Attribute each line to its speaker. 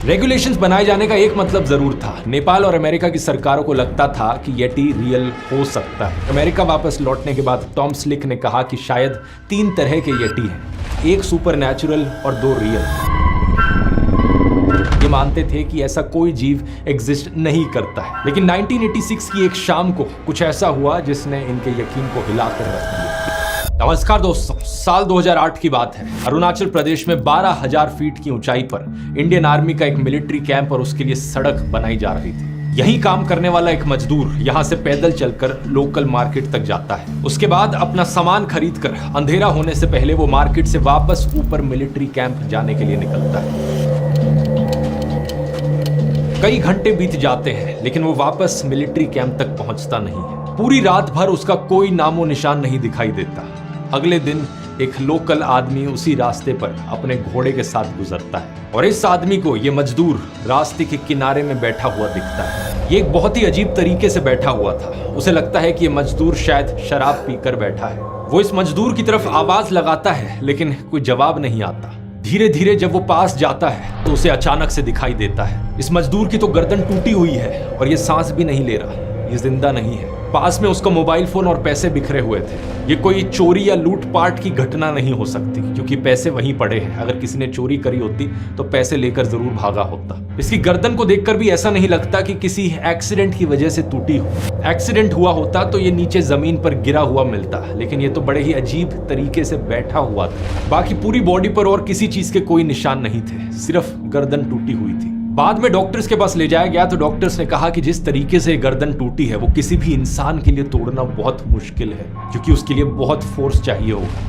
Speaker 1: Regulations बनाए जाने का एक मतलब जरूर था। नेपाल और अमेरिका की सरकारों को लगता था कि येटी रियल हो सकता है। अमेरिका वापस लौटने के बाद टॉम स्लिक ने कहा कि शायद 3 तरह के येटी हैं, एक सुपरनैचुरल और 2 रियल। ये मानते थे कि ऐसा कोई जीव एग्जिस्ट नहीं करता है। लेकिन 1986 की एक शाम को कुछ ऐसा हुआ जिसने इनके यकीन को हिलाकर रख दिया। नमस्कार दोस्तों, साल 2008 की बात है। अरुणाचल प्रदेश में 12,000 फीट की ऊंचाई पर इंडियन आर्मी का एक मिलिट्री कैंप और उसके लिए सड़क बनाई जा रही थी। यही काम करने वाला एक मजदूर यहां से पैदल चलकर लोकल मार्केट तक जाता है। उसके बाद अपना सामान खरीदकर अंधेरा होने से पहले वो मार्केट से वापस ऊपर मिलिट्री कैंप जाने के लिए निकलता है। कई घंटे बीत जाते हैं लेकिन वो वापस मिलिट्री कैंप तक पहुंचता नहीं है। पूरी रात भर उसका कोई नामो निशान नहीं दिखाई देता। अगले दिन एक लोकल आदमी उसी रास्ते पर अपने घोड़े के साथ गुजरता है और इस आदमी को ये मजदूर रास्ते के किनारे में बैठा हुआ दिखता है। ये एक बहुत ही अजीब तरीके से बैठा हुआ था। उसे लगता है कि ये मजदूर शायद शराब पीकर बैठा है। वो इस मजदूर की तरफ आवाज लगाता है लेकिन कोई जवाब नहीं आता। धीरे धीरे जब वो पास जाता है तो उसे अचानक से दिखाई देता है इस मजदूर की तो गर्दन टूटी हुई है और ये सांस भी नहीं ले रहा, ये जिंदा नहीं है। पास में उसका मोबाइल फोन और पैसे बिखरे हुए थे। ये कोई चोरी या लूटपाट की घटना नहीं हो सकती क्योंकि पैसे वहीं पड़े हैं। अगर किसी ने चोरी करी होती तो पैसे लेकर जरूर भागा होता। इसकी गर्दन को देखकर भी ऐसा नहीं लगता कि किसी एक्सीडेंट की वजह से टूटी हो। एक्सीडेंट हुआ होता तो ये नीचे जमीन पर गिरा हुआ मिलता, लेकिन ये तो बड़े ही अजीब तरीके से बैठा हुआ था। बाकी पूरी बॉडी पर और किसी चीज के कोई निशान नहीं थे, सिर्फ गर्दन टूटी हुई थी। बाद में डॉक्टर्स के पास ले जाया गया तो डॉक्टर्स ने कहा कि जिस तरीके से गर्दन टूटी है वो किसी भी इंसान के लिए तोड़ना बहुत मुश्किल है क्योंकि उसके लिए बहुत फोर्स चाहिए होगा।